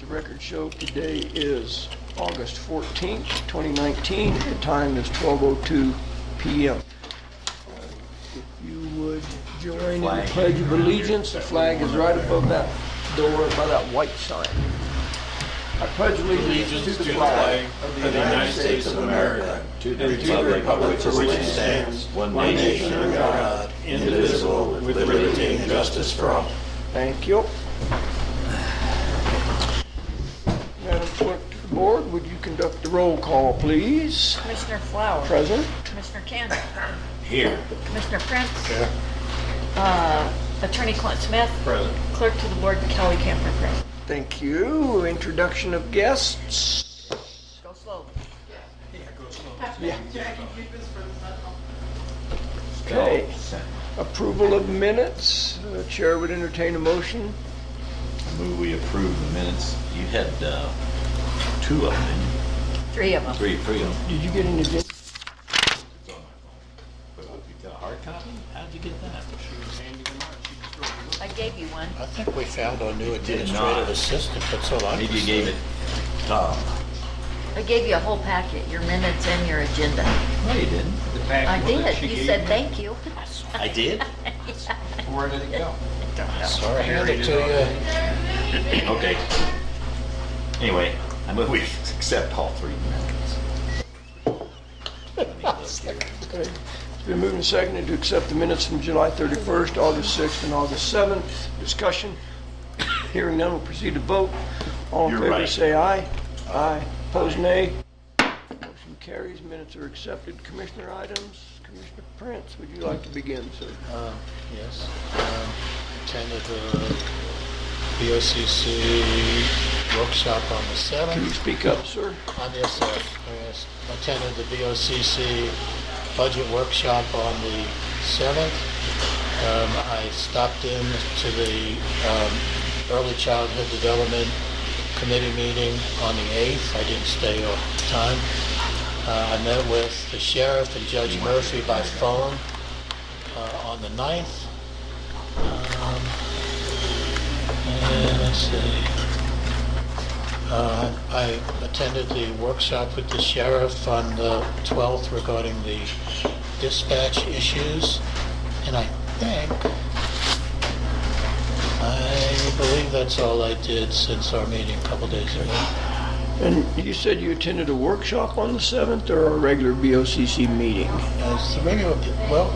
record show today is August 14th, 2019. The time is 12:02 p.m. If you would join in the Pledge of Allegiance, the flag is right above that door by that white sign. I pledge allegiance to the flag of the United States of America, to the republic for which it stands, one nation under God, indivisible, with liberty and justice for all. Thank you. Madam Clerk to the board, would you conduct the roll call, please? Commissioner Flowers. Present. Commissioner Cannon. Here. Commissioner Prince. Here. Attorney Clint Smith. Present. Clerk to the board Kelly Camper. Present. Thank you. Introduction of guests. Go slowly. Yeah, go slow. Yeah. Okay. Approval of minutes. Chair would entertain a motion. I move we approve the minutes. You had two of them, didn't you? Three of them. Three of them. Did you get an agenda? It's on my phone. But you got a hard copy? How'd you get that? I gave you one. I think we found our new administrative assistant, that's all I can Maybe you say. gave it Tom. I gave you a whole packet, your minutes and your agenda. No, you didn't. I did. You said thank you. I did? Where did it go? Sorry, I hand it to you. Okay. Anyway, I move we accept all three minutes. Okay. It's been moved and seconded to accept the minutes from July 31st, August 6th, and August 7th. Discussion. Hearing none, we'll proceed to vote. All in You're favor, right. say aye. Aye. Opposed, nay. Motion carries. Minutes are accepted. Commissioner items. Commissioner Prince, would you like to begin, sir? Yes, attended the BOCC workshop on the Can you 7th. speak up, sir? Yes, attended the BOCC budget workshop on the 7th. I stopped in to the Early Childhood Development Committee meeting on the 8th. I didn't stay all the time. I met with the sheriff and Judge Murphy by phone on the 9th. And let's see. I attended the workshop with the sheriff on the 12th regarding the dispatch issues. And I believe that's all I did since our meeting a couple days ago. And you said you attended a workshop on the 7th or a regular BOCC meeting? As the regular, well,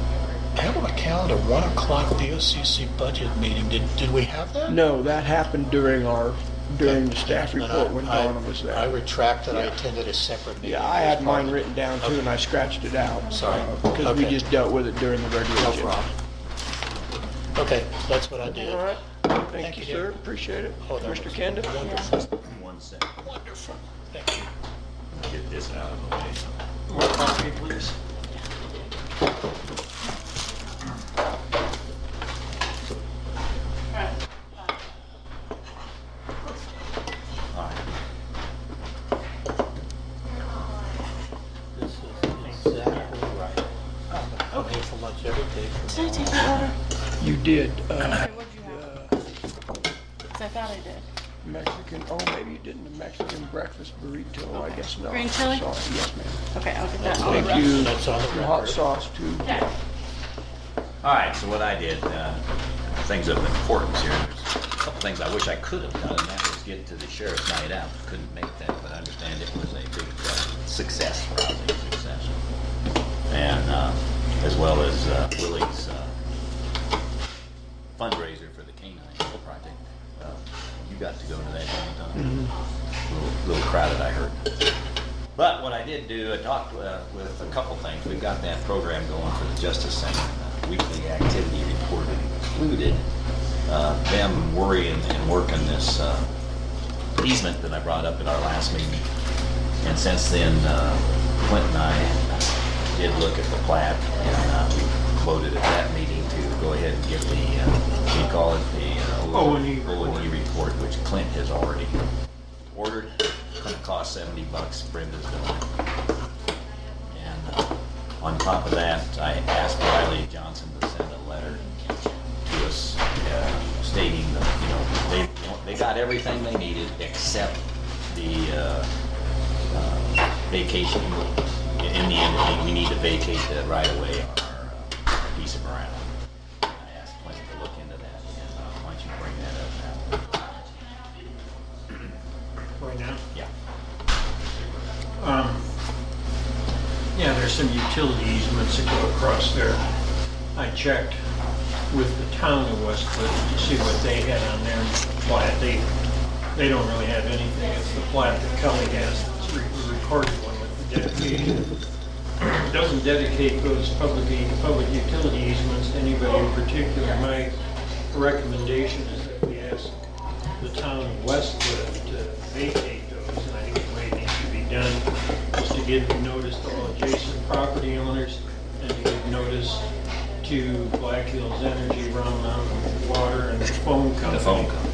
I have on my calendar 1 o'clock BOCC budget meeting. Did we have that? No, that happened during the staff report when Donna was there. I retracted. I attended a separate meeting. Yeah, I had mine written down too, and I scratched it out. Sorry. Because we Okay. just dealt with it during the regular No agenda. problem. Okay, that's what I did. All right. Thank you, you. sir. Appreciate it. Oh, that Mr. was Kenda? Wonderful. 1 second. Wonderful. Thank you. Get this out of the way. More coffee, please. All right. This is exactly right. I'm gonna come here for lunch every day. Did I take your order? You did. What did you have? Because I thought I did. Mexican, oh, maybe you didn't. The Mexican breakfast burrito, I guess not. Green chili? Sorry, yes, ma'am. Okay, I'll get that. Thank you. That's on the The hot record. sauce, too. All right, so what I did, things of importance here, there's a couple things I wish I could have done, and that was get to the sheriff's night out. Couldn't make that, but I understand it was a big success, rousing success. And as well as Willie's fundraiser for the Canine Project. You got to go to that, didn't you, Tom? Little crowded, I heard. But what I did do, I talked with a couple things. We've got that program going for the Justice Center. Weekly activity report included them worrying and working this easement that I brought up at our last meeting. And since then, Clint and I did look at the plat, and we voted at that meeting to go ahead and get the, we call it the O&E report, which Clint has already ordered. It's going to cost $70. Brenda's doing it. And on top of that, I asked Riley Johnson to send a letter to us stating that, they they got everything they needed except the vacation. In the end, we need to vacate the right of way on our piece of ground. I asked Clint to look into that, and why don't you bring that up now? Right now? Yeah. Yeah, there's some utility easements that go across there. I checked with the town of West Cliff to see what they had on their plat. They don't really have anything. It's the plat that Kelly has, it's the recorded one with the dedication. It doesn't dedicate those public utility easements to anybody in particular. My recommendation is that we ask the town of West Cliff to vacate those, and I think the way it needs to be done is to give notice to all adjacent property owners and to give notice to Black Hills Energy, Round Mountain Water, and the phone company. The phone company.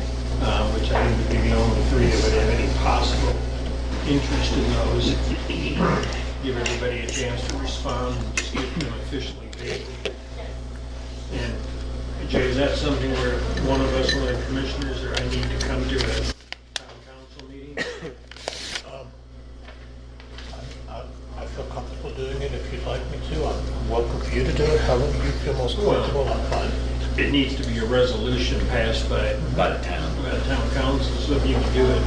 Which I think would be the only three that would have any possible interest in those. Give everybody a chance to respond and just get them officially vacant. And Jay, is that something where one of us, one of the commissioners, or I need to come to a town council meeting? I feel comfortable doing it if you'd like me to. I'm welcome for you to do it. However you feel most comfortable, I'm fine. It needs to be a resolution passed by By the town. the town council, so if you can do it,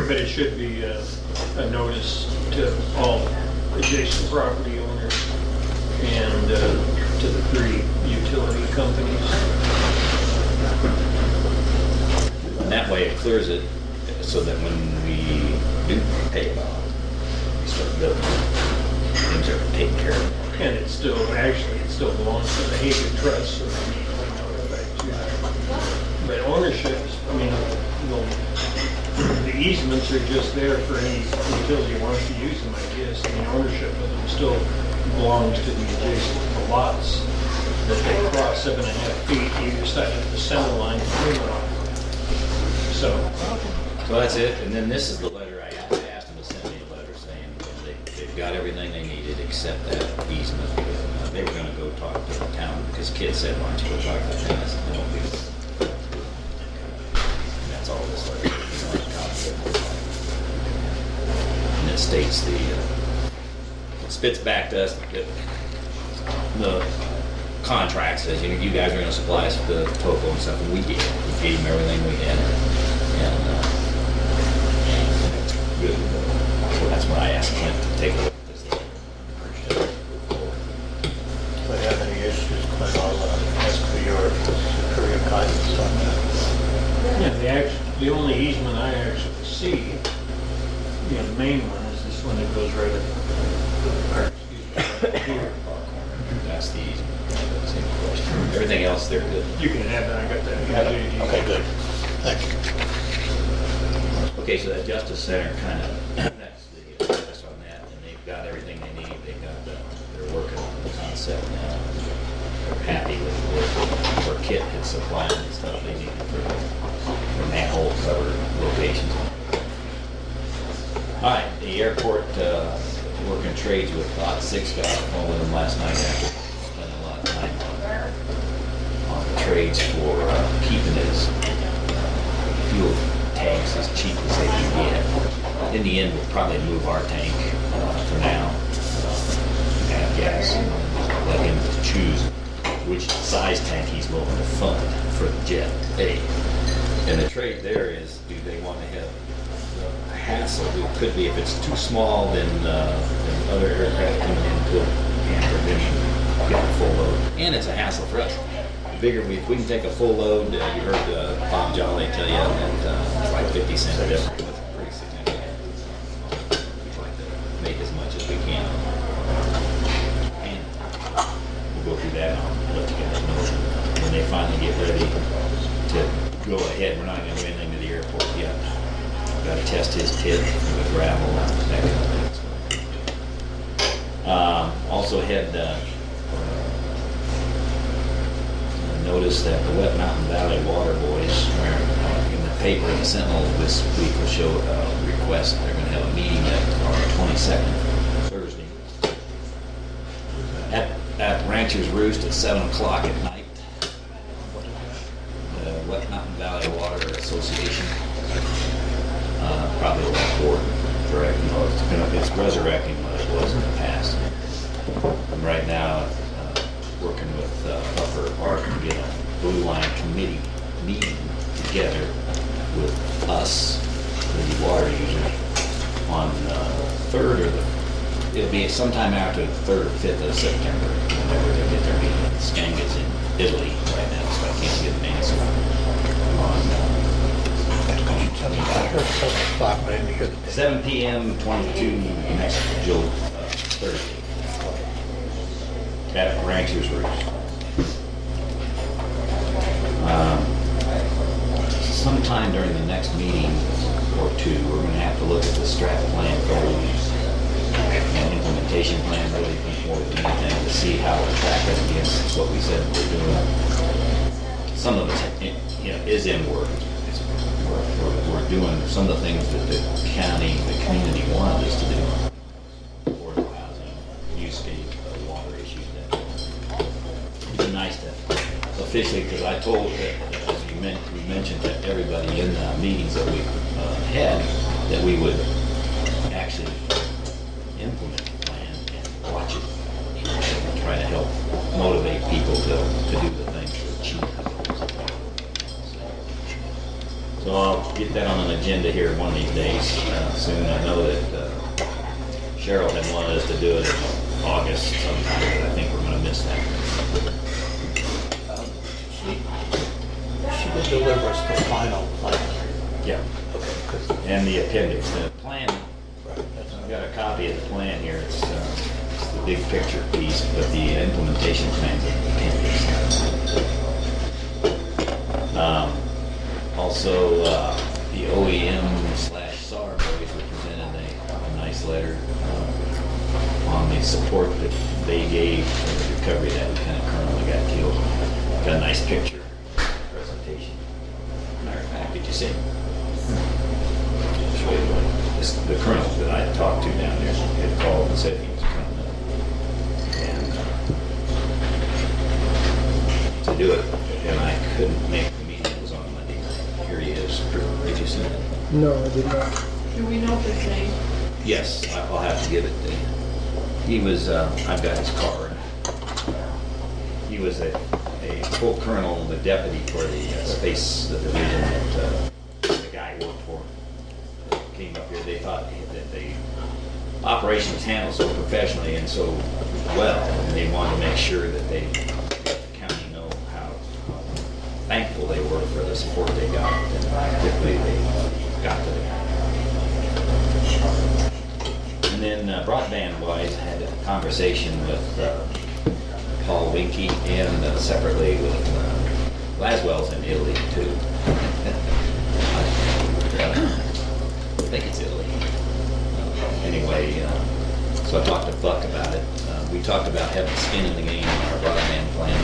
but it should be a notice to all adjacent property owners and to the three utility companies. And that way it clears it so that when we do pay it off, we start building, things are taken care of. And it still belongs to the Haven Trust, so they need to be notified too. But ownership, I mean, the easements are just there for any utility who wants to use them, I guess. I mean, ownership of them still belongs to the adjacent lots that they cross 7.5 feet either side of the center line between them. So, So that's it, and then this is the letter, I asked them to send me a letter saying they've got everything they needed except that easement. They were gonna go talk to the town, because Kid said, why don't you go talk to the town? I said, no, we don't. And that's all this letter is. And it states it spits back to us, the contract says, you guys are gonna supply us the topo and stuff, and we did. We gave them everything we had. And it's good to go. So that's why I asked Clint to take a look at this thing. Appreciate it. If I have any issues, Clint, I'll ask for your superior guidance on that. yeah, the only easement I actually see, the main one is this one that goes right up, here. That's the easement. Same question. Everything else, they're good. You can have that, I got that. Okay, good. Thank you. Okay, so that Justice Center kind of, that's the address on that, and they've got everything they need. They've got they're working on the concept now. They're happy with where Kit had supplied and stuff they needed for manhole cover locations. All right, the airport working trades with Lot 6 got on with them last night after spending a lot of time on the trades for keeping his fuel tanks as cheap as they can get. In the end, we'll probably move our tank for now, have gas, and let him choose which size tank he's willing to fund for the Jet A. And the trade there is, do they want to have a hassle? It could be if it's too small, then other aircraft coming in could hamper them getting a full load. And it's a hassle for us. The bigger if we can take a full load, you heard Bob Jolly tell you that it's like 50 cents a difference. It's pretty significant. We'd like to make as much as we can. And we'll go through that and I'll let you guys know when they finally get ready to go ahead. We're not going to do anything to the airport yet. We've got to test his pit with gravel and that kind of thing. Also had noticed that the Wet Mountain Valley Water Boys in the paper, the Sentinel this week will show a request. They're going to have a meeting on the 22nd, Thursday, at Rancher's Roost at 7 o'clock at night. The Wet Mountain Valley Water Association probably a lot more direct, it's resurrecting what it was in the past. And right now, working with Upper Ark to get a Blue Line committee meeting together with us, the water users, on the 3rd or it'll be sometime after the 3rd or 5th of September, whenever they get their meeting. Skanga's in Italy right now, so I can't get an answer on I heard 7 o'clock, but I didn't hear the date. 7 p.m. 22 next Thursday at Rancher's Roost. Sometime during the next meeting or two, we're going to have to look at the strat plan goals and implementation plan really more than anything to see how we're tracking against what we said we're doing. Some of it, is in work. We're doing some of the things that the community wanted us to do. Affordable housing, viewscape, water issues. It'd be nice to officially, because I told that, as we mentioned to everybody in the meetings that we had, that we would actually implement the plan and watch it, and try to help motivate people to do the things to achieve the goals. So I'll get that on an agenda here one of these days soon. I know that Cheryl had wanted us to do it in August sometime, but I think we're going to miss that. She did deliver us the final plan. Yeah. Okay, 'cause- And the appendix, the plan, right, that's- I've got a copy of the plan here. It's the big picture piece, but the implementation plan's in the appendix. Also, the OEM/SAR boys presented a nice letter on the support that they gave for the recovery of that Lieutenant Colonel that got killed. Got a nice picture presentation. Matter of fact, did you see? Show you the colonel that I talked to down there had called and said he was coming up. And to do it, and I couldn't make the meeting. It was on Monday. Here he is. Did you see that? No, I did not. Do we know his name? Yes, I'll have to give it to you. He was, I've got his card. He was a full colonel, the deputy for the space division that the guy worked for. Came up here, they thought that the operation was handled so professionally and so well, and they wanted to make sure that they let the county know how thankful they were for the support they got, and quickly they got to it. And then broadband-wise, had a conversation with Paul Winky and separately with Laswell's in Italy too. I think it's Italy. Anyway, so I talked to Buck about it. We talked about having skin in the game on our broadband plan.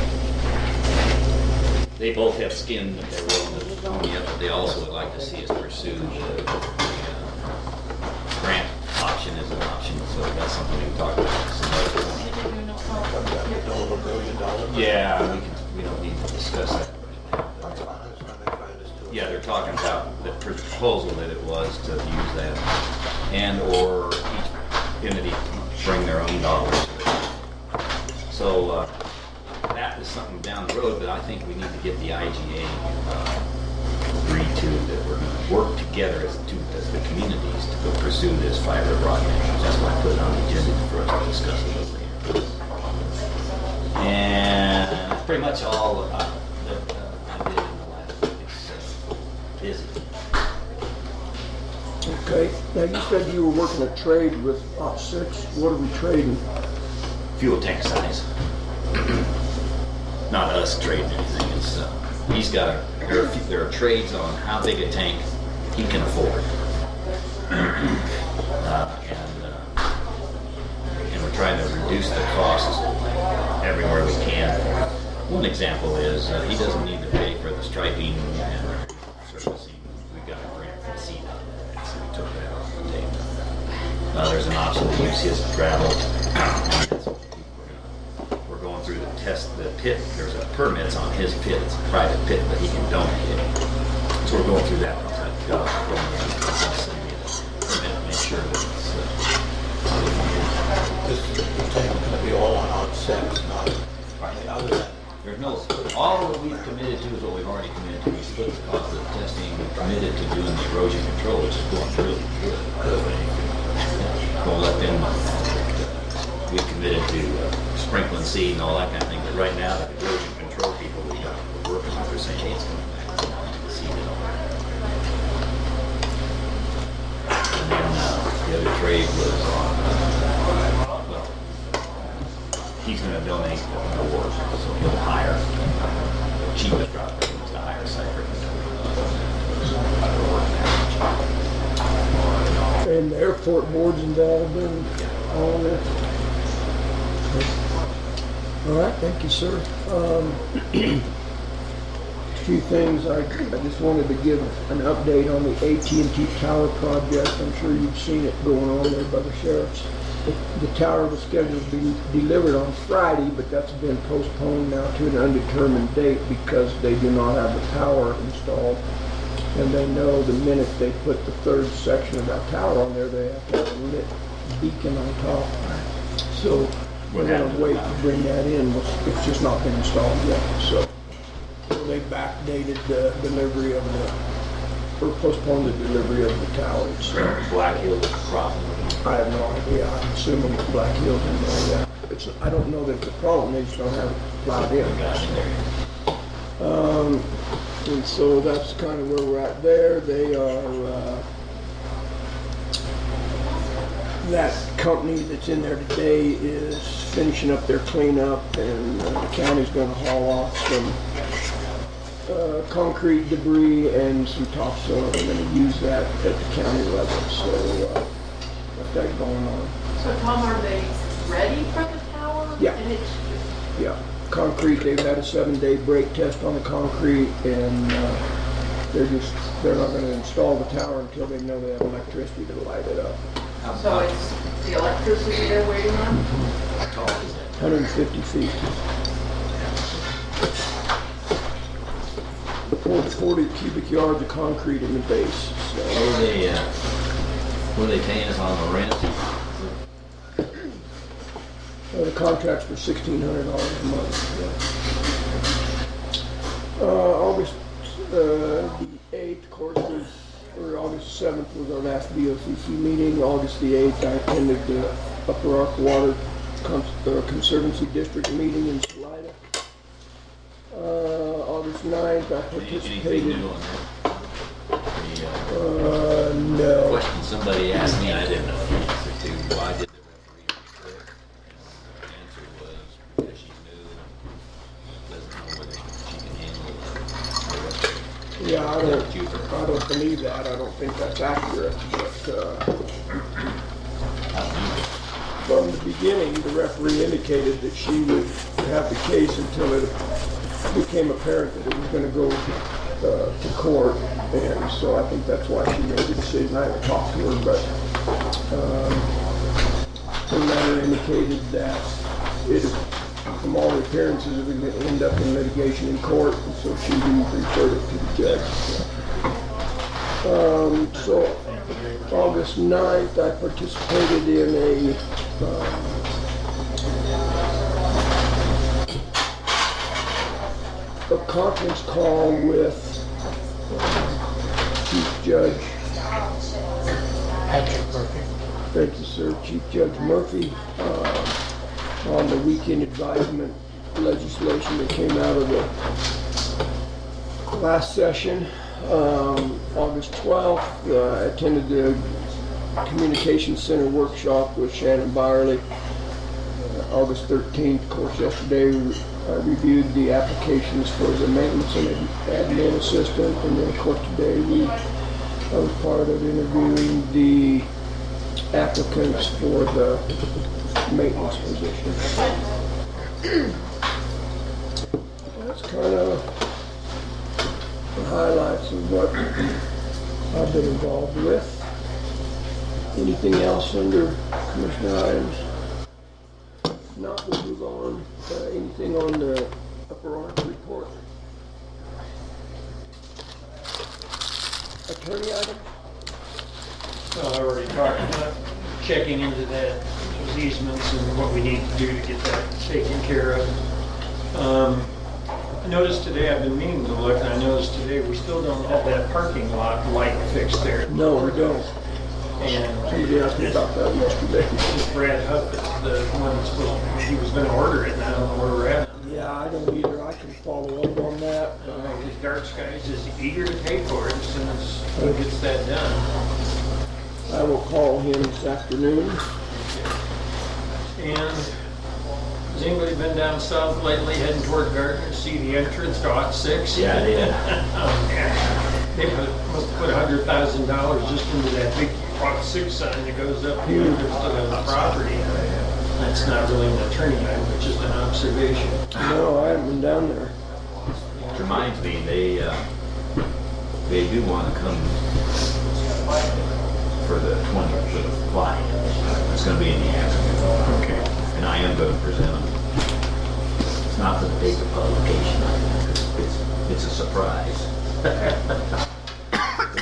They both have skin that they're willing to pony up, but they also would like to see us pursue the grant option as an option. So that's something we can talk about some other point. I've got the $1 billion. Yeah, we don't need to discuss that. That's fine, that's fine, they find us to it. Yeah, they're talking about the proposal that it was to use that, and or each entity bring their own dollars. So that is something down the road, but I think we need to get the IGA agreed to that we're going to work together as the communities to go pursue this fiber broadband. That's why I put it on the agenda for us to discuss a little later. And that's pretty much all that I did in the last week. It's busy. Okay, now you said you were working a trade with Op 6. What are we trading? Fuel tank size. Not us trading anything. It's he's got there are trades on how big a tank he can afford, and we're trying to reduce the costs everywhere we can. One example is he doesn't need to pay for the striping and servicing. We got a grant from CEDA, so we took that off the table. There's an option to use his gravel. We're going through the pit. There's a permits on his pit. It's a private pit, but he can donate it. So we're going through that. put the cost of the testing, we committed to doing the erosion control, which is going really good. We'll let them, we committed to sprinkling seed and all that kind of thing, but right now, the erosion control people we're working with are saying, hey, it's coming back. Seed and all that. And then the other trade was on, well, he's going to donate the work, so he'll hire the cheapest route to hire Cypher. And the airport board's involved in all this. All right, thank you, sir. A few things, I just wanted to give an update on the AT&T Tower project. I'm sure you've seen it going on there by the sheriffs. The tower was scheduled to be delivered on Friday, but that's been postponed now to an undetermined date because they do not have the power installed. And they know the minute they put the third section of that tower on there, they have to have a lit beacon on top. So we're gonna wait to bring that in. It's just not been installed yet. So they backdated the delivery of or postponed the delivery of the towers. Black Hills Crossing. I have no idea. I'm assuming it's Black Hills in there, yeah. I don't know that it's a problem. They just don't have it plowed in. And so that's kind of where we're at there. They are, that company that's in there today is finishing up their cleanup, and the county's gonna haul off some concrete debris and some topsoil. They're gonna use that at the county level, so got that going on. So Tom, are they ready for the tower? Yeah. And it's Yeah, concrete, they've had a 7-day brake test on the concrete, and they're not gonna install the tower until they know they have electricity to light it up. so it's the electricity they're waiting on? How tall is it? 150 feet. 40 cubic yards of concrete in the base. So. What are they paying us on the rent? The contract's for $1,600 a month. Yeah. August the 8th, of course, or August 7th was our last BOCC meeting. August the 8th, I attended the Upper Ark Water Conservancy District meeting in Salida. August 9th, I participated. Anything new on that? No. Question somebody asked me, I didn't know the answer to. Why did the referee quit? The answer was because she's new and doesn't know whether she can handle the Yeah, I don't believe that. I don't think that's accurate. But from the beginning, the referee indicated that she would have the case until it became apparent that it was going to go to court, and so I think that's why she made the decision. I haven't talked to her, but her letter indicated that it, from all appearances, it would end up in litigation in court, and so she referred it to the judge. So August 9th, I participated in a conference call with Chief Judge Patrick Murphy. Thank you, sir. Chief Judge Murphy on the weekend advisement legislation that came out of the last session. August 12th, I attended the Communication Center workshop with Shannon Byerly. August 13th, of course, yesterday I reviewed the applications for the maintenance and admin assistant, and then of course today I was part of interviewing the applicants for the maintenance position. That's kind of the highlights of what I've been involved with. Anything else under commissioner items? If not, we'll move on. Anything on the Upper Ark report? Attorney items? Well, I already talked about checking into that, those easements and what we need to do to get that taken care of. I noticed today, I've been meaning to look, and I noticed today, we still don't have that parking lot light fixed there. No, we don't. And Somebody asked me about that yesterday. Brad Huff is the one that's supposed to, he was gonna order it, and I don't know where we're at. Yeah, I don't either. I can follow up on that. His dark skies is eager to pay for it as soon as he gets that done. I will call him this afternoon. And has anybody been down south lately heading toward Gardner, see the entrance to Lot 6? Yeah, I did. Oh, yeah. They must have put $100,000 just into that big Lot 6 sign that goes up here to the property. That's not really an attorney item, but just an observation. No, I haven't been down there. Which reminds me, they do want to come for the 20th for the fly. It's going to be in the afternoon. Okay. And I am going to present them. It's not for the paper publication. It's a surprise. But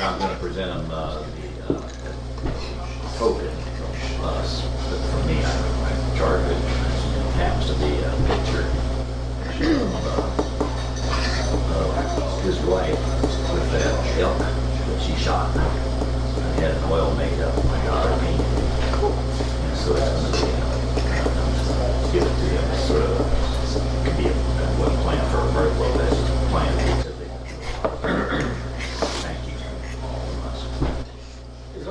I'm going to present them the token from us. But for me, I charge it. It happens to be a picture of his wife with that elk that she shot. I had an oil made up. My daughter painted it. And so it's going to be give it to him. Sort of could be a plan for a birthday. That's just a plan. Thank you from us.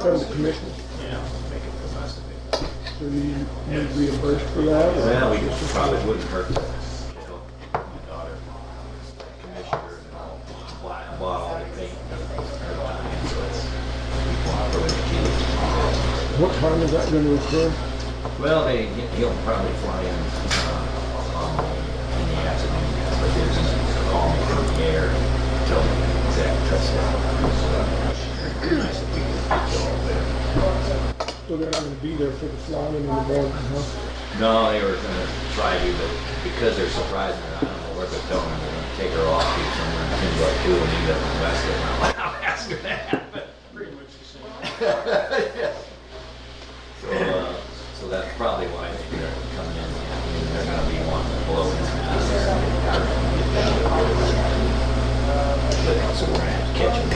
From the commissioner. Yeah, make it from us. So you need reimbursed for that? or- Well, we just probably wouldn't hurt to, my daughter, commissioner, and all, bought all the paint. So it's, we want to really keep it. What time is that going to occur? Well, he'll probably fly in, in the afternoon, but there's a call me from the air, tell me the exact touchdown. Nice if we could get you all there. So they're not going to be there for the flying in the morning, huh? No, they were gonna try to, but because they're surprising her, I don't know where they're telling her they're gonna take her off to somewhere in Timbuktu and end up in Weston. I'm like, I'm asking that. Pretty much the same. So that's probably why they're coming in. They're gonna be wanting to blow this out. So we're gonna have to catch them.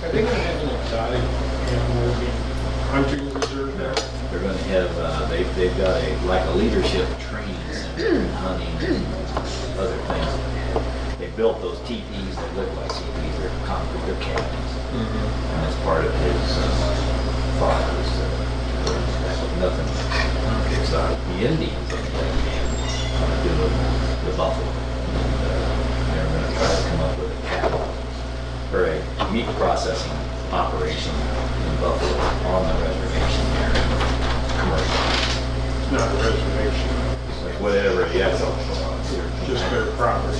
Are they gonna have an exotic animal hunting reserve there? They're gonna have, they've got like a leadership training center in hunting and other things. They built those teepees that look like teepees, they're concrete, they're cabins. And that's part of his thought was nothing exotic. The Indians, on the other hand, want to do the buffalo. And they're gonna try to come up with a cattle or a meat processing operation in Buffalo on the reservation there, commercial. It's not a reservation, Like whatever, yeah. just their property.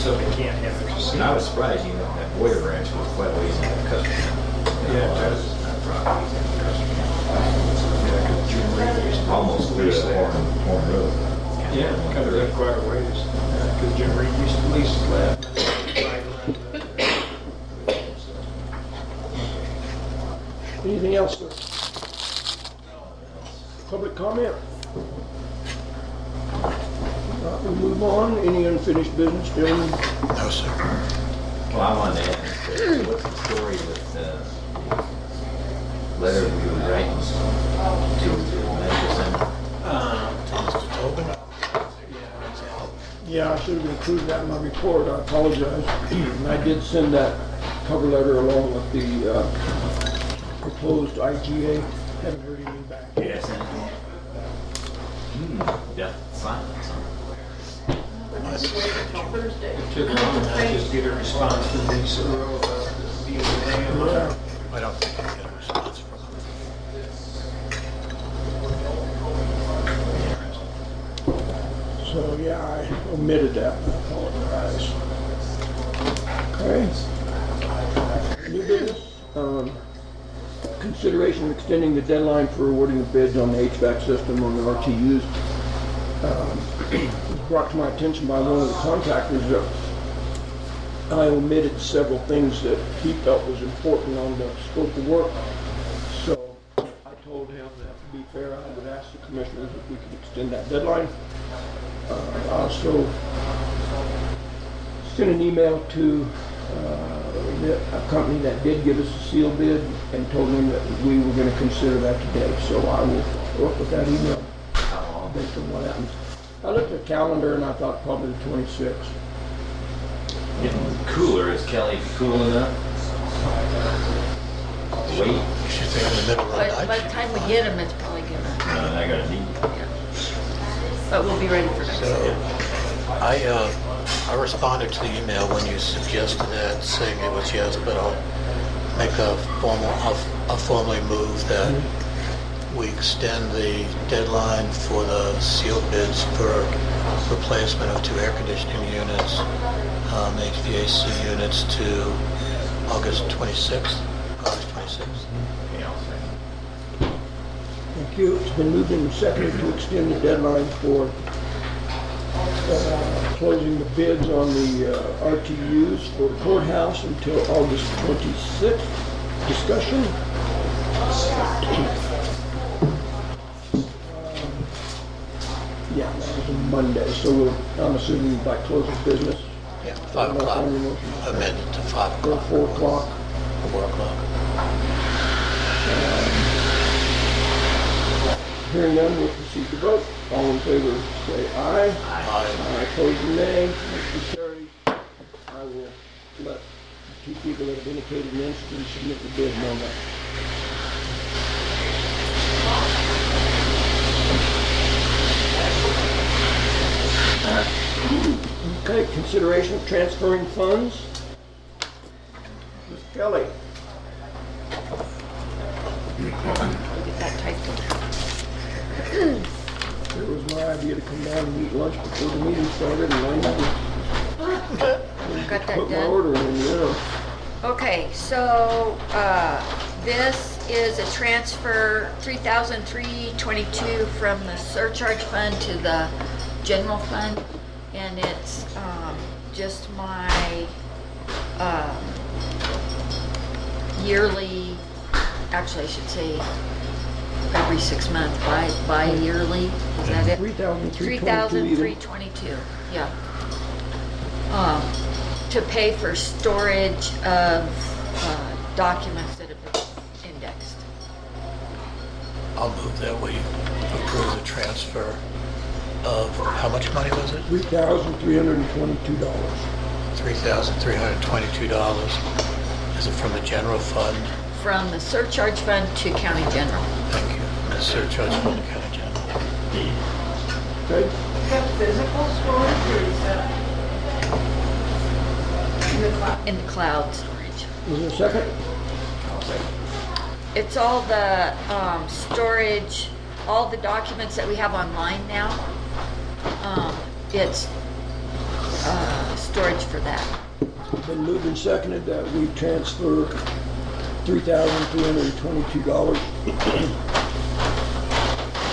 So they can't have a And I casino. was surprised, you know, that Boyer Ranch was quite a ways into Custer. Yeah, it does. That property in Custer. Yeah, 'cause Jim Reed used to Almost through lease the that. Horn Road. Yeah, it comes up quite a ways. Because Jim Reed used to lease that. Anything else, sir? Public comment? We'll move on. Any unfinished business, gentlemen? No, sir. Well, I wanted to ask, what's the story with the letter we were writing to the medical center? Mr. Tobin? Yeah, I should have included that in my report. I apologize. And I did send that cover letter along with the proposed IGA. Haven't heard anything back. Yes. Death silence, huh? Let's just wait until Thursday. Took long enough to just get a response from Lisa Rowe about the land. Yeah. I don't think I get a response from him. So, yeah, I omitted that. I apologize. Okay. New business. Consideration of extending the deadline for awarding the bids on the HVAC system on the RTUs. It was brought to my attention by one of the contractors that I omitted several things that he felt was important on the scope of work. So I told him that to be fair, I would ask the commissioners if we could extend that deadline. I also sent an email to a company that did give us a sealed bid and told them that we were going to consider that today. So I will work with that email based on what happens. I looked at the calendar and I thought probably the 26th. Getting cooler. Is Kelly cool enough? Wait. You should think in the middle of the But night. by the time we get them, it's probably gonna, I gotta need. but we'll be ready for next So, week. I responded to the email when you suggested that, saying it was yes, but I'll make I'll formally move that we extend the deadline for the sealed bids for replacement of 2 air conditioning units, HVAC units to August 26th. Yeah, I'll say. Thank you. It's been moved and seconded to extend the deadline for closing the bids on the RTUs for the courthouse until August 26th. Discussion? Yeah, that was a Monday, so I'm assuming by close of business. Yeah, 5 o'clock, amended to 5 o'clock. 4 o'clock. 4 o'clock. Hearing none, we'll proceed to vote. All in favor, say aye. Aye. Opposed, nay. Motion carries. I will let the 2 people that have indicated an interest in submit the bid know that. Okay, consideration of transferring funds. Mr. Kelly. Get that typed It was my idea to come down and eat lunch before the meeting started, and I never in. Got that put my done? order in, yeah. Okay, so, this is a transfer, $3,322 from the surcharge fund to the general fund. And it's, just my, yearly, actually I should say every 6 months, bi-yearly, is that it? 3,322. yeah. To pay for storage of documents that have been indexed. I'll move that we approve the transfer of, how much money was it? $3,322. $3,322. Is it from the general fund? From the surcharge fund to county general. Thank you. And the surcharge fund to county general. Okay, Have physical storage or is that in the cloud? In the cloud storage. is there a second? I'll say. It's all the storage, all the documents that we have online now. It's storage for that. Been moved and seconded that we transfer $3,322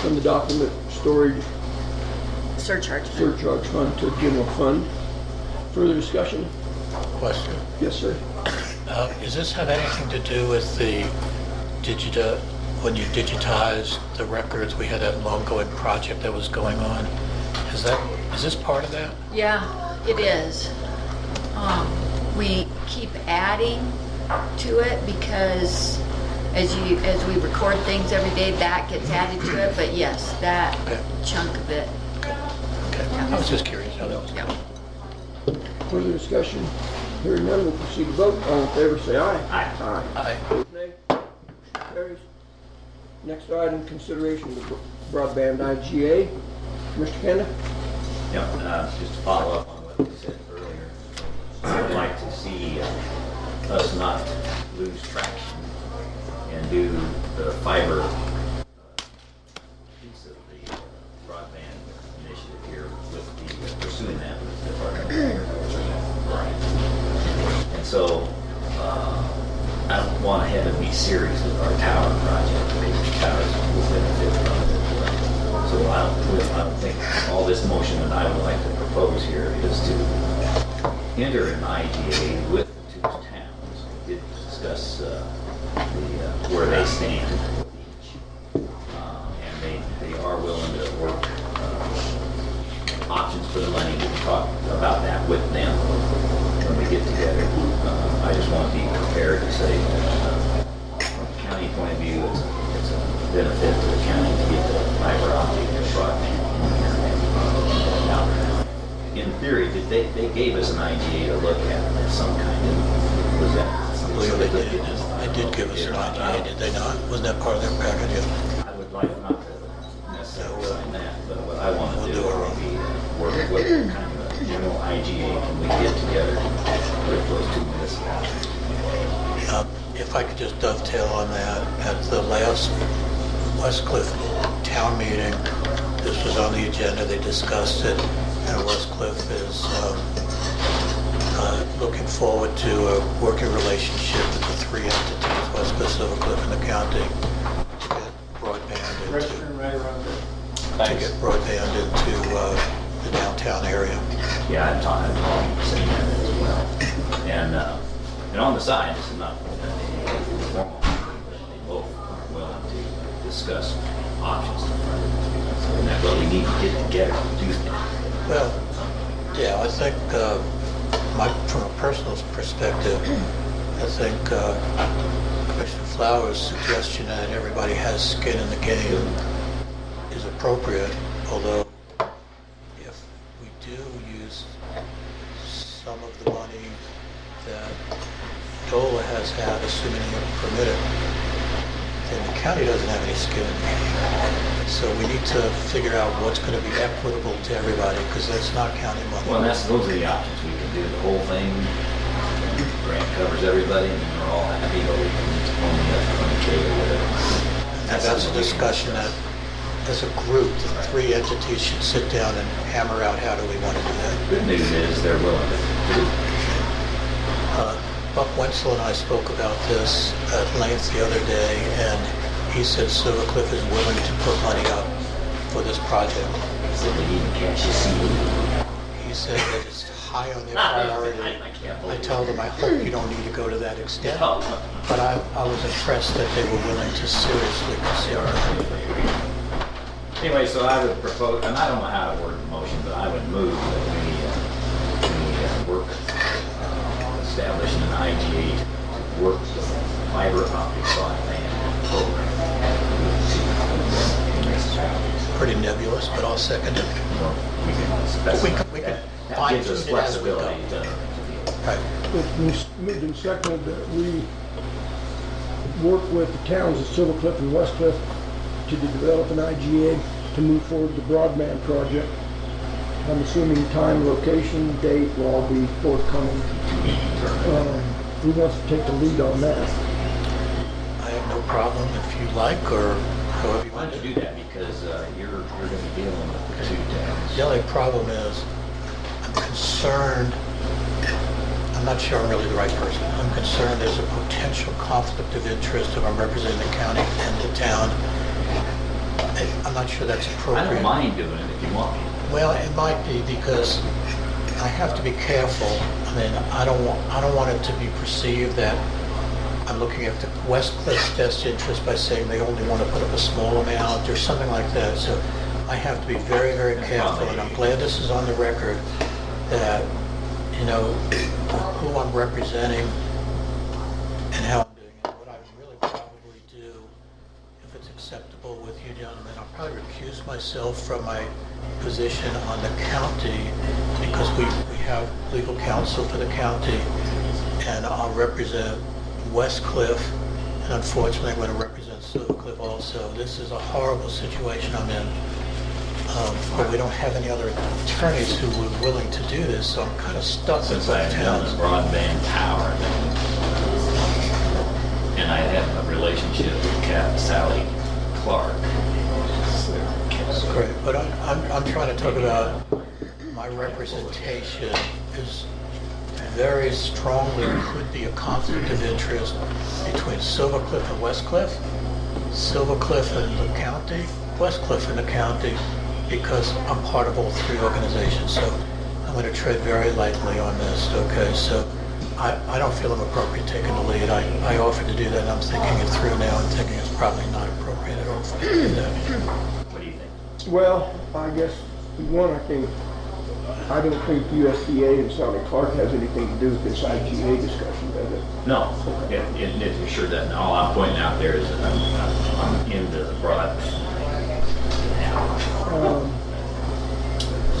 from the document storage Surcharge fund. surcharge fund to general fund. Further discussion? Question. Yes, sir. Does this have anything to do with the when you digitized the records, we had that ongoing project that was going on? Is this part of that? Yeah, it is. We keep adding to it because as we record things every day, that gets added to it. But yes, that Okay. chunk of it. Okay. I was just curious how that was. Yeah. Further discussion? Hearing none, we'll proceed to vote. All in favor, say aye. Aye. Aye. Aye. Opposed, nay. Motion carries. Next item, consideration of the broadband IGA. Mr. Kenda? Yep, just to follow up on what we said earlier. I'd like to see us not lose traction and do the fiber piece of the broadband initiative here with the, pursuing that with the Department of Agriculture. And so, I don't want to have it be serious with our tower project, because towers will benefit from it as well. So I don't think all this motion that I would like to propose here is to enter an IGA with the 2 towns. We did discuss where they stand with each. willing to work options for the money. We can talk about that with them when we get together. I just want to be prepared to say, from a county point of view, it's a benefit to the county to get the fiber optic broadband out there. In theory, they gave us an IGA to look at of some kind of, was that I something? believe they did give us an idea, did they not? Wasn't that part of their package? I would like not to necessarily sign that, but what I want to We'll do do our would be work with kind of a general IGA, can we get together with those two municipalities? If I could just dovetail on that, at the last West Cliff town meeting, this was on the agenda, they discussed it, and West Cliff is looking forward to a working relationship with the three entities, West Cliff, Silver Cliff, and the county, to get broadband into, Restaurant right around there. to get broadband into the downtown area. Yeah, I'm talking saying that as well. And on the side, this is not formal, but they both are willing to discuss options. And that really need to get together to do that. Well, yeah, I think, from a personal perspective, I think Commissioner Flowers' suggestion that everybody has skin in the game is appropriate, although if we do use some of the money that DOLA has had, assuming it's permitted, then the county doesn't have any skin in the game. So we need to figure out what's going to be equitable to everybody, because that's not county money. Well, those are the options. We can do the whole thing, grant covers everybody, and we're all happy, but we can only have 20K or whatever. That's a discussion that, as a group, the three entities should sit down and hammer out how do we want to do that. Good news is they're willing to do it. Buck Wenzel and I spoke about this at length the other day, and he said Silver Cliff is willing to put money up for this project. So they even catch you see. He said that it's high on their priority. I told him, I hope you don't need to go to that extent, but I was impressed that they were willing to seriously consider it. Anyway, so I would propose, and I don't know how to word the motion, but I would move that we work establishing an IGA to work the fiber optic broadband program. Pretty nebulous, but I'll second it. We can specify. We can That fine gives us tune it as we go. flexibility to Right. It's moved and seconded that we work with the towns of Silver Cliff and West Cliff to develop an IGA to move forward the broadband project. I'm assuming time, location, date will all be forthcoming. Who wants to take the lead on that? I have no problem if you like, or however you Why want don't to you do do that, because you're going to be dealing with the two towns. The only problem is, I'm concerned, I'm not sure I'm really the right person. I'm concerned there's a potential conflict of interest if I'm representing the county and the town. I'm not sure that's I appropriate. don't mind doing it if you want me. Well, it might be, because I have to be careful. I mean, I don't want it to be perceived that I'm looking at the West Cliff's best interest by saying they only want to put up a small amount or something like that. So I have to be very, very careful, and I'm glad this is on the record that, you know, who I'm representing and how I'm doing it. What I would really probably do, if it's acceptable with you gentlemen, I'll probably recuse myself from my position on the county, because we have legal counsel for the county, and I'll represent West Cliff, and unfortunately I'm going to represent Silver Cliff also. This is a horrible situation I'm in, but we don't have any other attorneys who were willing to do this, so I'm kind of stuck with Since both I've done towns. the broadband tower thing, and I have a relationship with Sally Clark. Great, but I'm trying to talk about my representation is very strongly could be a conflict of interest between Silver Cliff and West Cliff, Silver Cliff and the county, West Cliff and the county, because I'm part of all three organizations. So I'm going to tread very lightly on this, okay? So I don't feel I'm appropriate taking the lead. I offered to do that, and I'm thinking it through now and thinking it's probably not appropriate at all for me to do that. What do you think? Well, I guess, one, I don't think USDA and Sally Clark has anything to do with this IGA discussion, does it? No, it sure doesn't. All I'm pointing out there is that I'm into the broadband.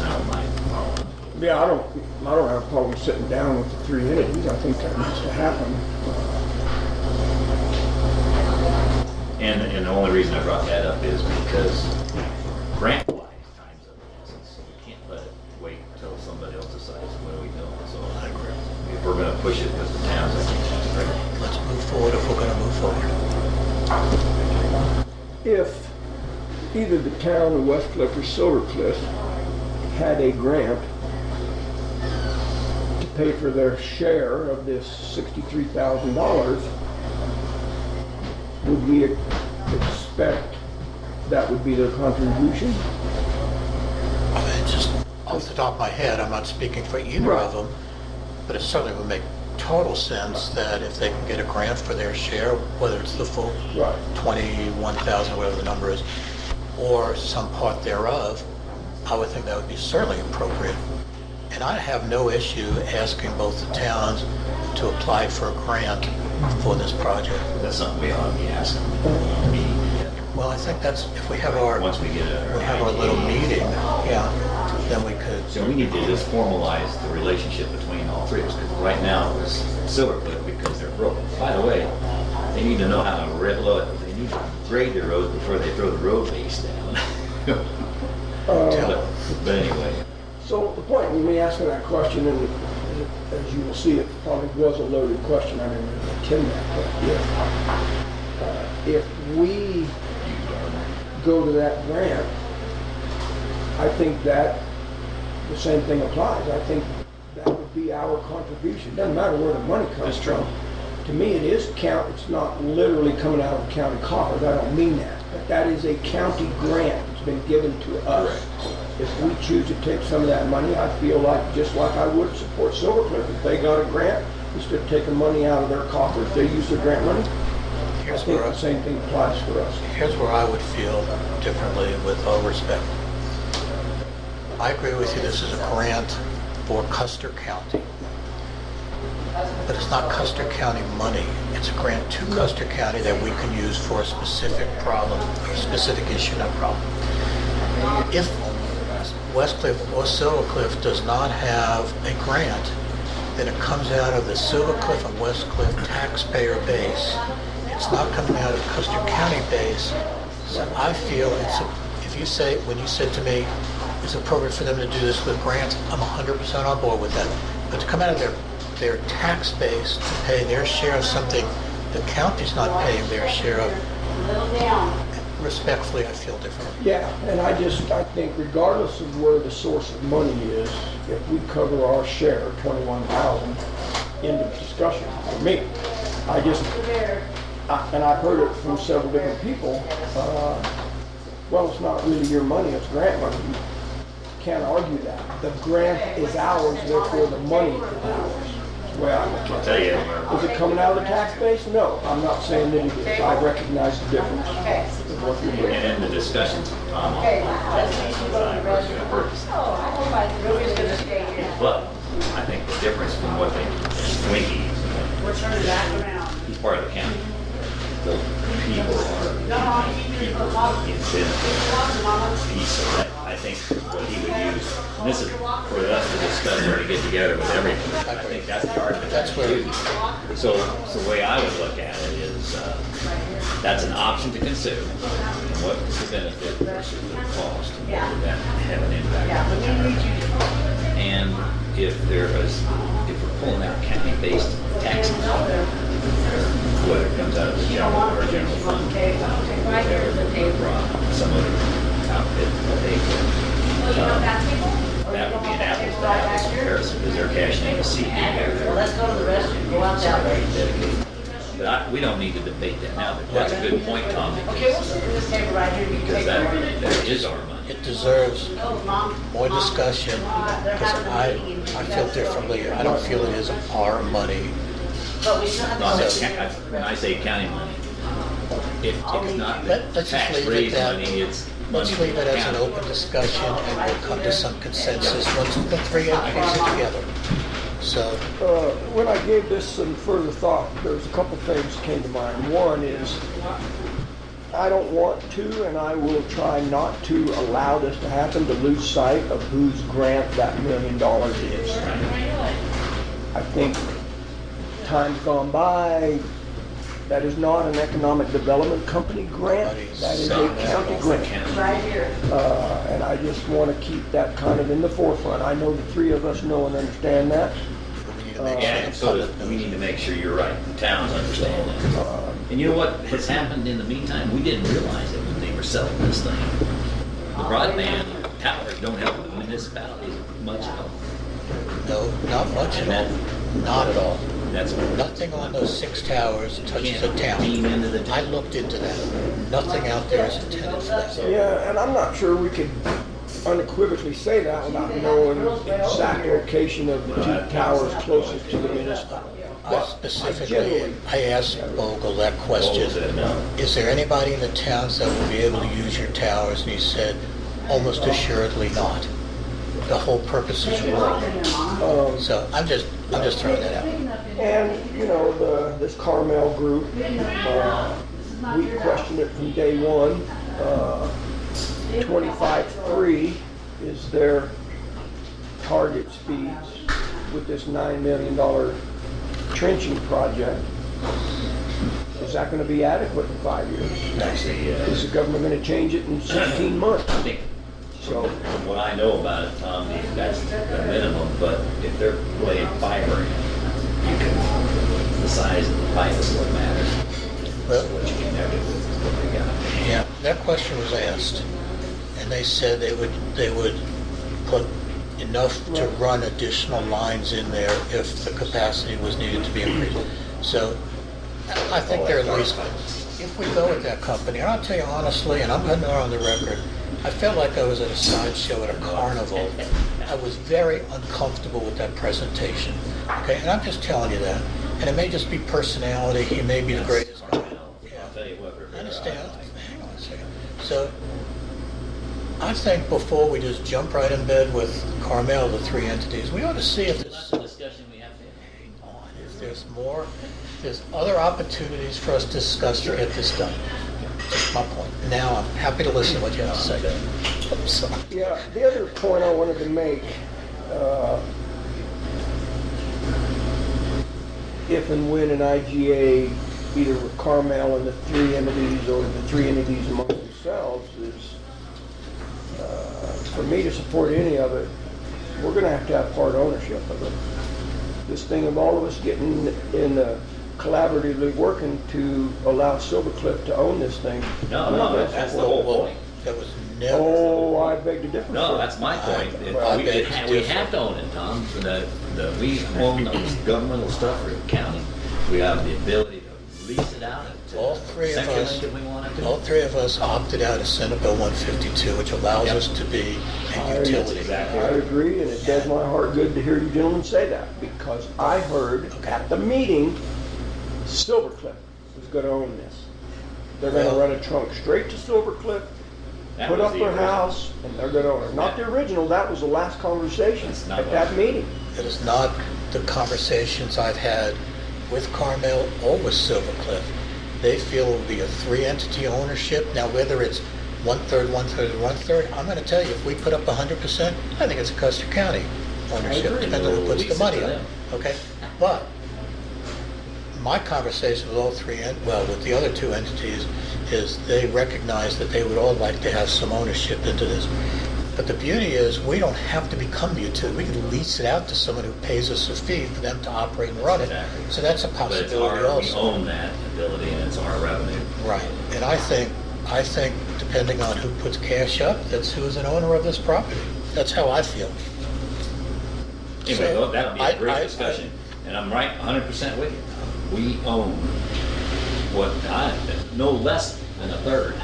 Not my problem. Yeah, I don't have a problem sitting down with the three entities. I think that needs to happen. And the only reason I brought that up is because grant-wise, time's of the essence, so we can't let it wait until somebody else decides what are we doing. So I agree. If we're gonna push it with the towns, I think that's great. Let's move forward if we're gonna move forward. If either the town of West Cliff or Silver Cliff had a grant to pay for their share of this $63,000, would we expect that would be their contribution? I mean, just off the top of my head, I'm not speaking for either of them, but it certainly would make total sense that if they can get a grant for their share, whether it's the full Right. 21,000, whatever the number is, or some part thereof, I would think that would be certainly appropriate. And I have no issue asking both the towns to apply for a grant for this project. That's something we ought to be asking. the meeting together. Well, I think that's, if we have our Once little meeting, yeah, then we could. So we need to just formalize the relationship between all three of us, because right now it's Silver Cliff because they're broke. By the way, they need to know how to they need to grade their roads before they throw the road base down. But anyway, So the point of me asking that question, and as you will see, it probably was a loaded question, I didn't really intend that, but if we go to that grant, I think that the same thing applies. I think that would be our contribution. Doesn't matter where the money comes That's true. from. To me, it is it's not literally coming out of the county coffers, I don't mean that, but that is a county grant that's been given to us. If we choose to take some of that money, I feel like, just like I would support Silver Cliff, if they got a grant, instead of taking money out of their coffers, they use their grant money. I Here's think where the same thing applies for us. Here's where I would feel differently, with all respect. I agree with you, this is a grant for Custer County. But it's not Custer County money. It's a grant to Custer County that we can use for a specific problem, or specific issue, not problem. If West Cliff or Silver Cliff does not have a grant, then it comes out of the Silver Cliff and West Cliff taxpayer base. It's not coming out of the Custer County base. So I feel when you said to me, it's appropriate for them to do this with grants, I'm 100% on board with that. But to come out of their tax base to pay their share of something the county's not paying their share of, respectfully, I feel differently. Yeah, and I think regardless of where the source of money is, if we cover our share, 21,000, end of discussion for me. And I've heard it from several different people, well, it's not really your money, it's grant money. You can't argue that. The grant is ours, therefore the money is ours. That's the way I look I'll at tell it. you, Is it coming out of the tax base? No, I'm not saying that it is. I recognize the difference of what you're doing. and in the discussions, but I think the difference from what Winky, he's part of the county. The people are incentive piece of that. I think what he would use, and this is for us to discuss or to get together with everyone. I think that's the argument. That's where- So the way I would look at it is, that's an option to consider. What's the benefit versus the cost? And what would that have an impact on the town? And if we're pulling out county-based taxes, whether it comes out of the general fund, whatever, from some other outfit, that would be an apples to apples comparison, because they're cashing in a CD there. Let's go to the restroom, go out Somebody there. dedicated. But we don't need to debate that now. That's a good point, Tom, Okay, we'll sit in this table right here. You can because take over. that is our money. It deserves Oh, Mom. more discussion, because I feel differently. I don't feel it is our money. But we still have No, to. when I say county money, it's not Let's just leave it tax-raised at that. money, let's leave it as an open discussion and we'll come to some consensus once the three entities are together. So, When I gave this some further thought, there was a couple things that came to mind. One is, I don't want to, and I will try not to allow this to happen, to lose sight of whose grant that $1 million is. I think time's gone by, that is not an economic development company grant, that is a county grant. Right here. And I just want to keep that kind of in the forefront. I know the three of us know and understand that. we need to make sure Yeah, the and so public we need knows. to make sure you're right, the towns understand that. And you know what has happened in the meantime? We didn't realize it when they were selling this thing. The broadband towers don't help the municipalities much at all. No, not much And at all. that- Not at all. That's. Nothing on those 6 towers touches a town. Beam into the town. I looked into that. Nothing out there is intended for that. Yeah, and I'm not sure we could unequivocally say that without knowing the exact location of the two towers closest to the municipality. I But specifically, generally- I asked Bogle that question. Said no. Is there anybody in the towns that will be able to use your towers? And he said, almost assuredly not. The whole purpose is rural. So I'm just throwing that out. And, you know, this Carmel group, we questioned it from day one. 25.3 is their target speeds with this $9 million trenching project. Is that going to be adequate in 5 years? Actually, Is the government going to change it in 16 months? I think So, from what I know about it, Tom, that's the minimum, but if they're laying fiber in, you can, the size of the pipe is what matters. Well, What you can never do with what they got. yeah, that question was asked, and they said they would put enough to run additional lines in there if the capacity was needed to be increased. So I think they're at least, if we go with that company, and I'll tell you honestly, and I'm putting it on the record, I felt like I was at a sideshow at a carnival. I was very uncomfortable with that presentation. Okay, and I'm just telling you that. And it may just be personality. He may be the greatest guy. I'll tell you what, I understand. Hang on a second. So, I think before we just jump right in bed with Carmel, the 3 entities, we ought to see if That's there's, the discussion we have to have. hang on, if there's more, if there's other opportunities for us to discuss to get this done. That's my point. Now, I'm happy to listen to what you have to say. I'm sorry. yeah, the other point I wanted to make, if and when an IGA, either with Carmel and the 3 entities or the 3 entities among themselves, is for me to support any of it, we're going to have part ownership of it. This thing of all of us getting in collaboratively working to allow Silver Cliff to own this thing. No, that's the whole point. That was never. Oh, I beg to differ. No, sir. that's my point. Well, I We beg to we differ. have to own it, Tom. We own the governmental stuff for the county. We have the ability to lease it out. All 3 of us, If we wanted to. all 3 of us opted out of Senate Bill 152, which allows us to be a utility. Exactly. I agree, and it does my heart good to hear you gentlemen say that, because I heard at the meeting, Silver Cliff was gonna own this. They're gonna Well- run a trunk straight to Silver Cliff, That put was up the their original. house, and they're gonna own it. Not the original, that was the last conversation That's not at what- that meeting. It is not the conversations I've had with Carmel or with Silver Cliff. They feel it will be a 3-entity ownership. Now, whether it's 1/3, 1/3, 1/3, I'm going to tell you, if we put up 100%, I think it's a Custer County ownership, agree. depending on who puts the Lease it money to up. them. Okay? But my conversation with all 3, with the other 2 entities, is they recognize that they would all like to have some ownership into this. But the beauty is, we don't have to become the utility. We can lease it out to someone who pays us a fee for them to operate and run it. Exactly. So that's a But it's possibility our, we also. own that ability and it's our revenue. Right. And I think depending on who puts cash up, that's who is an owner of this property. That's how I feel. Anyway, So, that'll be I- a great I- discussion. And I'm right 100% with you. We own no less than 1/3.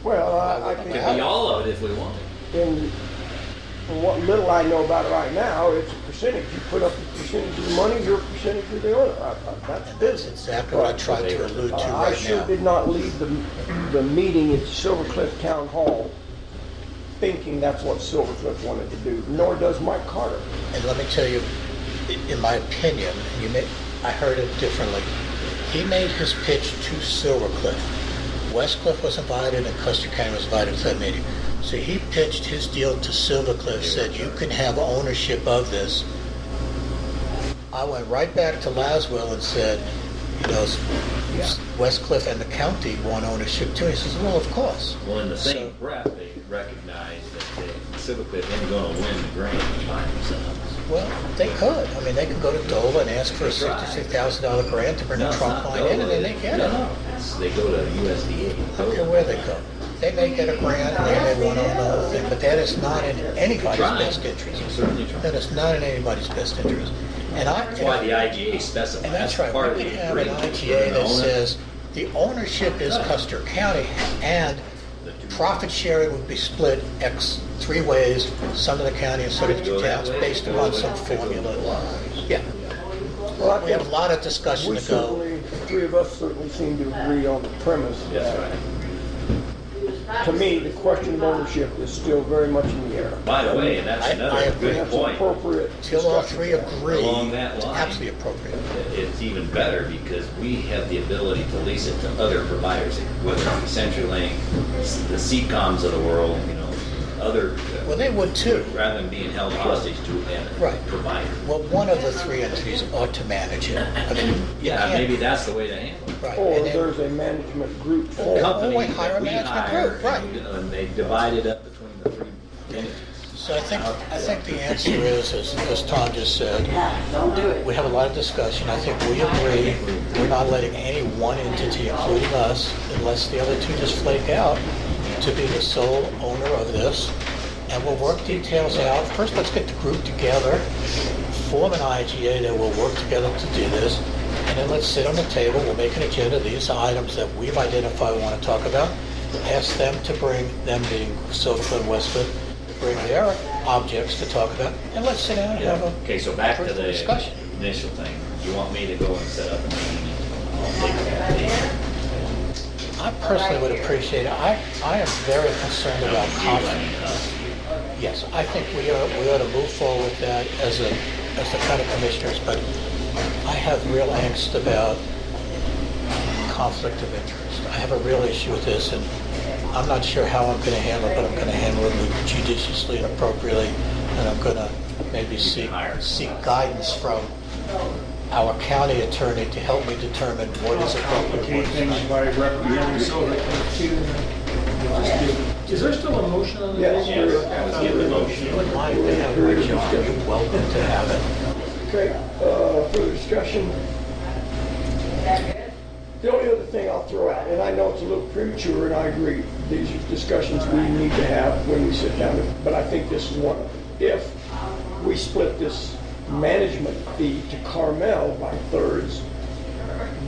Well, I It can could be all of it if we wanted. in what little I know about it right now, it's a percentage. You put up a percentage of the money, your percentage of the owner. That's That's business. exactly what I tried to allude to I right sure now. did not leave the meeting at Silver Cliff Town Hall thinking that's what Silver Cliff wanted to do, nor does Mike Carter. And let me tell you, in my opinion, I heard it differently. He made his pitch to Silver Cliff. West Cliff was invited and Custer County was invited to that meeting. So he pitched his deal to Silver Cliff, said you can have ownership of this. I went right back to Laswell and said, West Cliff and the county want ownership too. He says, well, of course. Well, in the same So- breath, they recognize that the Civic Cliff ain't gonna win the grant by themselves. Well, they could. I mean, they could go to Dover and ask for a $66,000 grant to bring a No, it's trunk not line in, and then they Dover. get No, it. no, they go to USDA. I don't care where they go. They may get a grant, and they may want to own the whole thing, but that is not in anybody's Try. best interest. Certainly try. That is not in anybody's best interest. And That's why the IGA and specifies, that's that's right, part of we the could have an agreement. IGA that says the ownership is Custer County, and profit sharing would be split X 3 ways, some of the county and some of the two towns, based upon some formula. Yeah, Well, I we have a think lot of discussion we to go. certainly, the three of us certainly seem to agree on the premise. That's that, right. To me, the question of ownership is still very much in the air. By the way, and that's I another agree. good That's point. appropriate Till all discussion. three agree, Along that it's line. absolutely appropriate. It's even better because we have the ability to lease it to other providers, whether it be CenturyLink, the CCOMs of the world, other, Well, they would too. rather than being held hostage to a Right. provider. Well, one of the three entities ought to manage it. I mean, you Yeah, can't- maybe that's the way to handle it. Right. Or and then- there's a management group. Oh, Company we hire a that we management hire, group, right. and they divide it up between the three entities. So I think the answer is, as Tom just said, Don't do it. we have a lot of discussion. I think we agree, we're not letting any one entity, including us, unless the other two just flake out, to be the sole owner of this. And we'll work details out. First, let's get the group together, form an IGA that will work together to do this. And then let's sit on the table, we'll make an agenda, these are items that we've identified we want to talk about. Ask them to bring, them being Silver Cliff and Westcliff, bring their objects to talk about, and let's sit down and have a Okay, so back to fruitful the discussion. initial thing. You want me to go and set up a meeting? I'll take that meeting. I personally would appreciate it. I am very concerned about conflict. Yes, I think we ought to move forward with that as the county commissioners, but I have real angst about conflict of interest. I have a real issue with this, and I'm not sure how I'm going to handle it, but I'm going to handle it judiciously and appropriately, and I'm going to maybe seek guidance from our county attorney to help me determine what is appropriate. Complicate things by representing Silver Cliff too. Is there still a motion on the Yes, table? there is. Let's get the motion. If you would like to have it, John, you're welcome to have it. Okay, further discussion? The only other thing I'll throw out, and I know it's a little premature, and I agree, these are discussions we need to have when we sit down, but I think this is one of them. If we split this management fee to Carmel by thirds,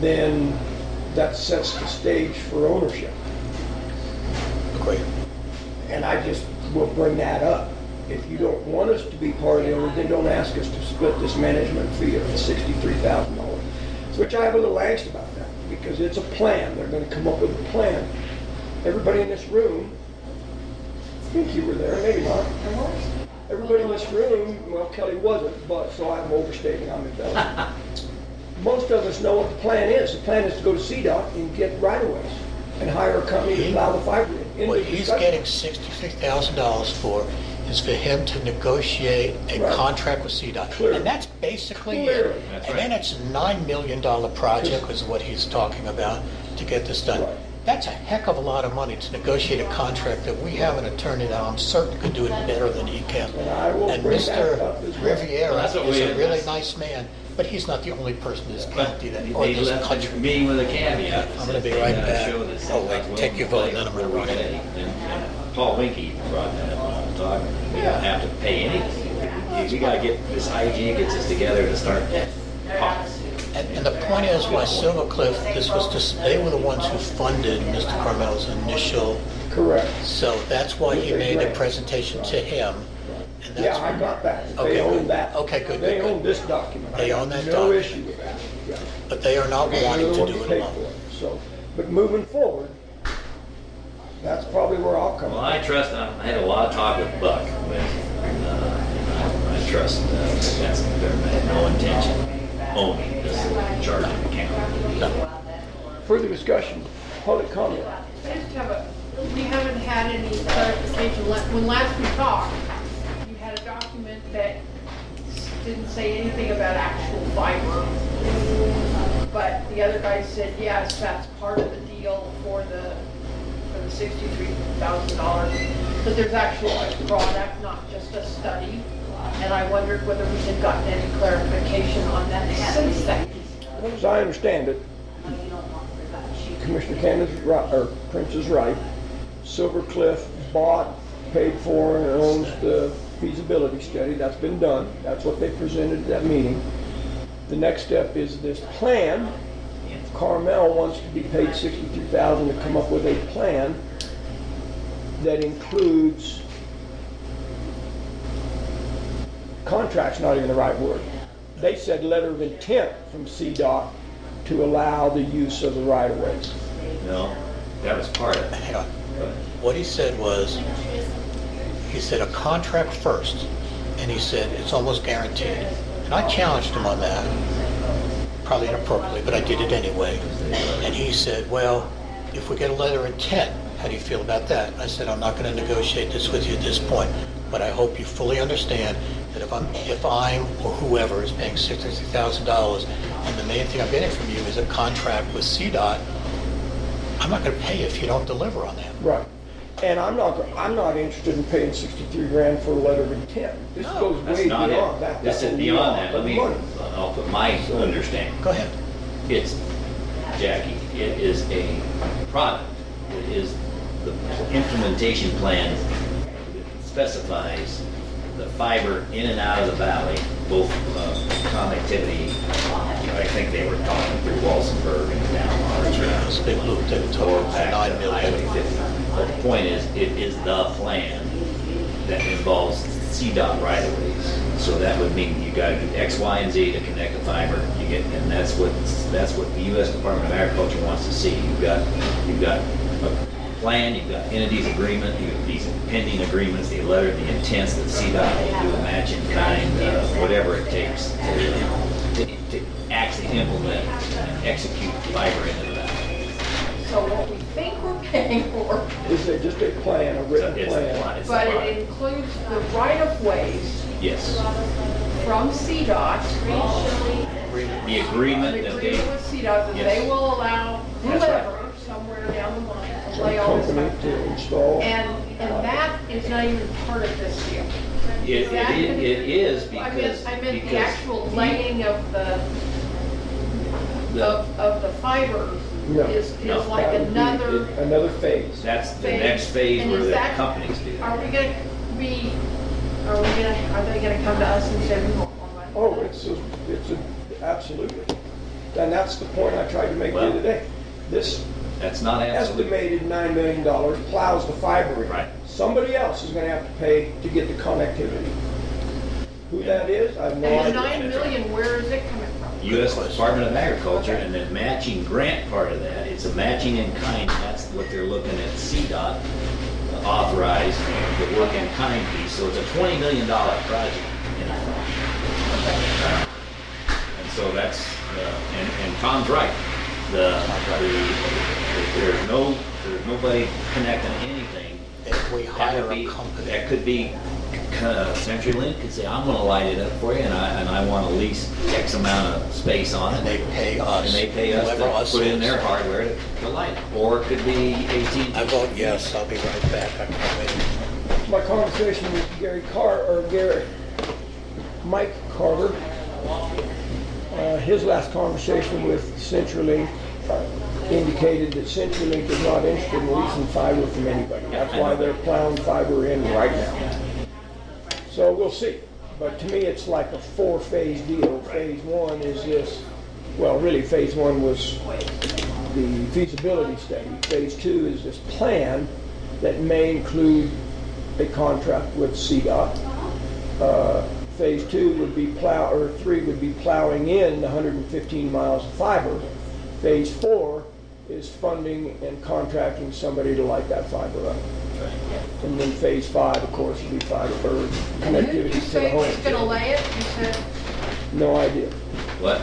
then that sets the stage for ownership. Great. And I just will bring that up. If you don't want us to be part of the owner, then don't ask us to split this management fee of $63,000. Which I have a little angst about that, because it's a plan. They're gonna come up with a plan. Everybody in this room, I think you were there, maybe not. Everybody in this room, well, Kelly wasn't, but, so I'm overstating, I'm embellishing. Most of us know what the plan is. The plan is to go to CDOT and get right-of-ways and hire a company to plow the fiber in. End What of he's discussion. getting $63,000 for is for him to negotiate a Right. contract with CDOT. Clearly. And that's basically Clearly. it. That's And right. then it's a $9 million project is what he's talking about to get this done. Right. That's a heck of a lot of money to negotiate a contract that we have an attorney that I'm certain could do it better than he can. And I will And bring that Mr. up as well. Riviera That's what is we- a really nice man, but he's not the only person in this county that, or They this left country. the meeting with a caveat. I'm gonna be They right gotta back. show that Oh, wait, CDOT take your will vote, and then I'm gonna pay run it. And Paul Winkie brought that up when we talked. We don't have to pay anything. We gotta get, this IG gets us together to start talking. And the point is, why Silver Cliff, this was just, they were the ones who funded Mr. Carmel's initial, Correct. so that's why he made the presentation to him. And Yeah, that's- I got that. Okay, They own good. that. Okay, good, They good, own good. this document. They I own have that no document. issue with that, yeah. But they are not wanting They're to the do ones it pay alone. for it. So, but moving forward, that's probably where I'll come. Well, I trust, I had a lot of talk with Buck, I trust that's, they had no intention of owning this charging account. No. Further discussion, public comment. I just have we haven't had any clarification. When last we talked, you had a document that didn't say anything about actual fiber. But the other guy said, yes, that's part of the deal for the $63,000. But there's actually a product, not just a study. And I wondered whether we had gotten any clarification on that since then. As I understand it, Commissioner Candace is right, or Prince is right. Silver Cliff bought, paid for, and owns the feasibility study. That's been done. That's what they presented at that meeting. The next step is this plan. Carmel wants to be paid $63,000 to come up with a plan that includes, contract's not even the right word. They said letter of intent from CDOT to allow the use of the right-of-ways. No, that was part of it. Hang on. What he said was, he said a contract first, and he said it's almost guaranteed. And I challenged him on that, probably inappropriately, but I did it anyway. And he said, well, if we get a letter of intent, how do you feel about that? I said, I'm not going to negotiate this with you at this point, but I hope you fully understand that if I'm or whoever is paying $63,000, and the main thing I'm getting from you is a contract with CDOT, I'm not going to pay you if you don't deliver on that. Right. And I'm not interested in paying 63 grand for a letter of intent. This goes That's way not beyond it. that. This That's is beyond that. Let me, money. I'll put my understanding. Go ahead. It's, Jackie, it is a product. It is the implementation plan that specifies the fiber in and out of the valley, both connectivity. I think they were talking through Walsenburg and down Archer. It's a big loop that would Or total back $9 to Highway million. 50. But the point is, it is the plan that involves CDOT right-of-ways. So that would mean you gotta do X, Y, and Z to connect the fiber. You get, and that's what the U.S. Department of Agriculture wants to see. You've got a plan, you've got entities agreement, you have these pending agreements, the letter, the intents that CDOT will do a match in kind, whatever it takes to actually implement and execute fiber into the valley. So what we think we're paying for, Is it just a plan, a written It's the plan? plan, it's the but product. it includes the right-of-ways Yes. from CDOT, The agreement an that agreement with CDOT that Yes. they will allow That's right. whoever somewhere down the line to Some lay all this company stuff to down. install? And that is not even part of this deal. It is because. I meant the because actual laying of the fiber No. is No. like That would be another Another phase. That's the phase. next phase And where is the that- companies do Are that. we gonna be, are they gonna come to us and say we want more money? Oh, absolutely. And that's the point I tried to make the Well- other day. This That's not absolute. estimated $9 million plows the fiber in. Right. Somebody else is gonna have to pay to get the connectivity. Who that is, I have no And the idea. 9 million, where is it coming from? U.S. Department of Agriculture, and then matching grant part of that, it's a matching in kind, and that's what they're looking at CDOT authorized, the work in kind piece, so it's a $20 million project. in effect. And so that's, and Tom's right, there's nobody connecting anything. If we That hire would a be, company, that could be, CenturyLink could say, I'm gonna light it up for you, and I wanna lease X amount of space on and it. they pay us. And they pay us whoever us to put in is. their hardware to light it. Or it could be AT&T. I vote yes, I'll be right back. I can't wait. My conversation with Mike Carter, his last conversation with CenturyLink indicated that CenturyLink is not interested in leasing fiber from anybody. That's why they're plowing fiber in right now. So we'll see. But to me, it's like a 4-phase deal. Phase 1 is this, well, really, phase 1 was the feasibility study. Phase 2 is this plan that may include a contract with CDOT. Phase 2 would be or 3 would be plowing in the 115 miles of fiber. Phase 4 is funding and contracting somebody to light that fiber up. And then phase 5, of course, will be fiber or And who did connectivity you to the say was gonna home. lay it? You said No idea. What?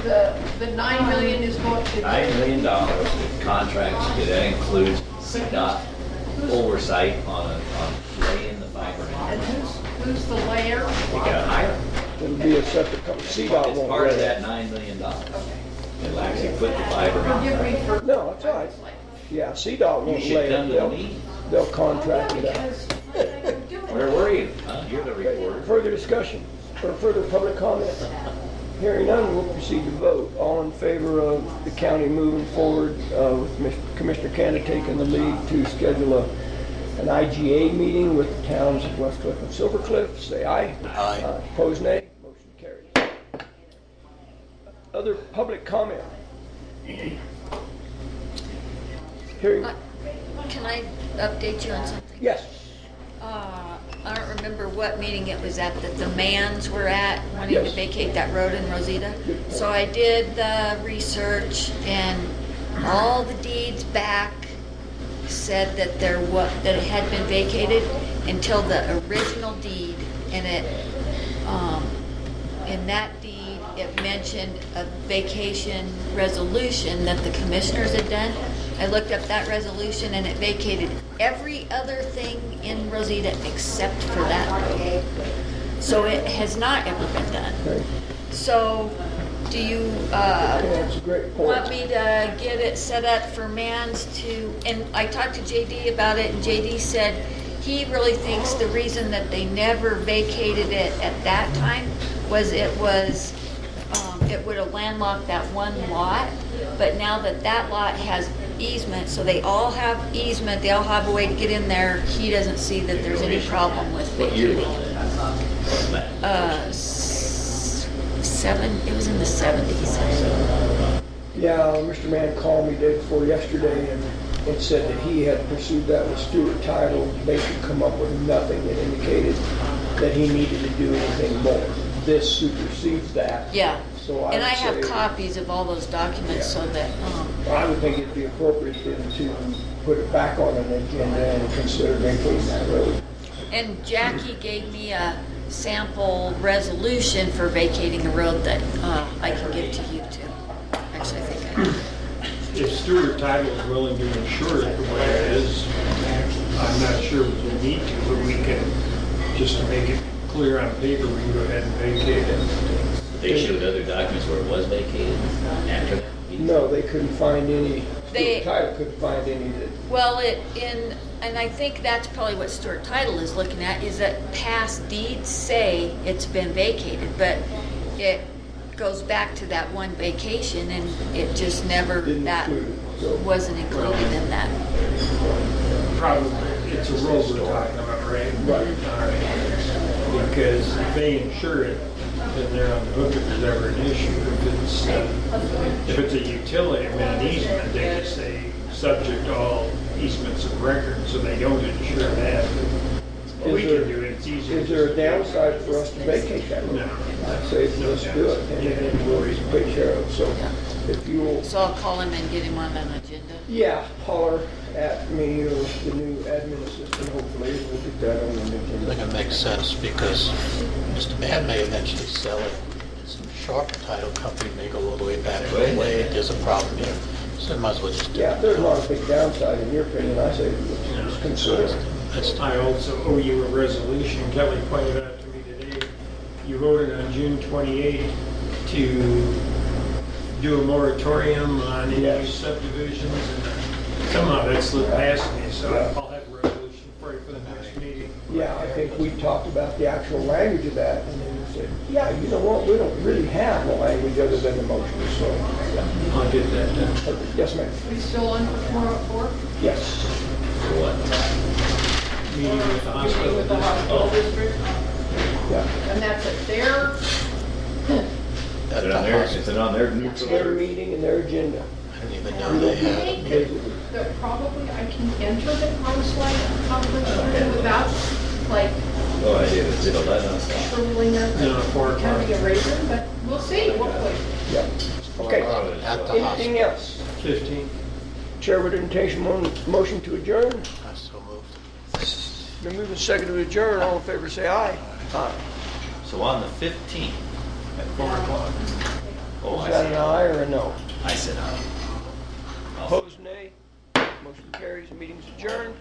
the 9 million is going to. $9 million in contracts, that includes CDOT oversight on laying the fiber And in. who's the layer? We got to hire them. It'll be a separate company. CDOT It's won't part of lay that it. $9 million. It'll actually put the fiber Forgive in. me for. No, that's all right. Yeah, CDOT You won't should lay come it. to the meeting. They'll contract it out. Because Where were you? Huh? You're the reporter. Further discussion or further public comment? Hearing none, we'll proceed to vote. All in favor of the county moving forward with Commissioner Canada taking the lead to schedule an IGA meeting with the towns of West Cliff and Silver Cliff, say aye. Aye. Opposed, nay. Motion carries. Other public comment? Hearing, Can I update you on something? yes. I don't remember what meeting it was at that the Mans were at, wanting to Yes. vacate that road in Rosita. So I did the research and all the deeds back said that that it had been vacated until the original deed, and in that deed, it mentioned a vacation resolution that the commissioners had done. I looked up that resolution and it vacated every other thing in Rosita except for that road. So it has not ever been done. Okay. So do you Yeah, it's a great want point. me to get it set up for Mans to, and I talked to JD about it, and JD said he really thinks the reason that they never vacated it at that time was it would have landlocked that one lot, but now that that lot has easement, so they all have easement, they all have a way to get in there, he doesn't see that there's any problem with What year vacating. was that? It was in the 70s. Yeah, Mr. Mann called me day before yesterday and said that he had pursued that with Stewart Title. They could come up with nothing that indicated that he needed to do anything more. This supersedes that. Yeah, So I and I would have say- copies of all those documents so that, I would think it'd be appropriate then to put it back on an agenda and consider vacating that road. and Jackie gave me a sample resolution for vacating a road that I can give to you too. Actually, I think I have. If Stewart Title is willing to insure it the way it is, I'm not sure we need to, but we can, just to make it clear on paper, we can go ahead and vacate it. They showed other documents where it was vacated after that? No, they couldn't find any, They- Stewart Title couldn't find any that, Well, and I think that's probably what Stewart Title is looking at, is that past deeds say it's been vacated, but it goes back to that one vacation and it just never, didn't that include it. So wasn't included in that. Probably, it's a road we're talking about, right? Right. All right. Because if they insure it, then they're on the hook if there's ever an issue. If it's a utility, I mean, an easement, they just say, subject to all easements of record, so they don't insure that. But we Is there- can do it, it's easier. is there a downside for us to vacate that road? No. I'd say let's do it and then we'll take care of it. So if you will, So I'll call him and get him on an agenda. yeah, holler at me or the new admin assistant, hopefully, and we'll get that on the I agenda. think it makes sense because Mr. Mann may eventually sell it. Some short title company may go all the way back to the way there's a problem here. So might as well just do Yeah, if it. there's not a big downside in your opinion, I say let's consider it. I also owe you a resolution. Kelly pointed out to me today, you voted on June 28th to do a moratorium on any Yes. subdivisions, and somehow that slipped past me, so Yeah. I'll have a resolution for you for the next meeting. Yeah, I think we talked about the actual language of that, and then we said, yeah, you know what, we don't really have no language other than the motion, so, yeah. I'll get that done. Okay, yes, ma'am. We still on for tomorrow at 4? Yes. Meeting with the Meeting hospital. with the hospital district? Yeah. And that's at their, At Is it the on their, hospital. is it on their It's neutral? their meeting and their agenda. I didn't even know they had. that probably I can enter the conference without, like, Oh, I do. Is it 11? shriveling up, No, 4 o'clock. becoming a razor, but we'll see, hopefully. Yeah. Okay. At the hospital. Anything else? 15. Chair would entertain motion to adjourn. I so moved. Been moving second to adjourn. All in favor, say aye. Aye. So on the 15th at 4 o'clock. Oh, Is that an aye or a no? I said aye. Opposed, nay. Motion carries. Meeting's adjourned.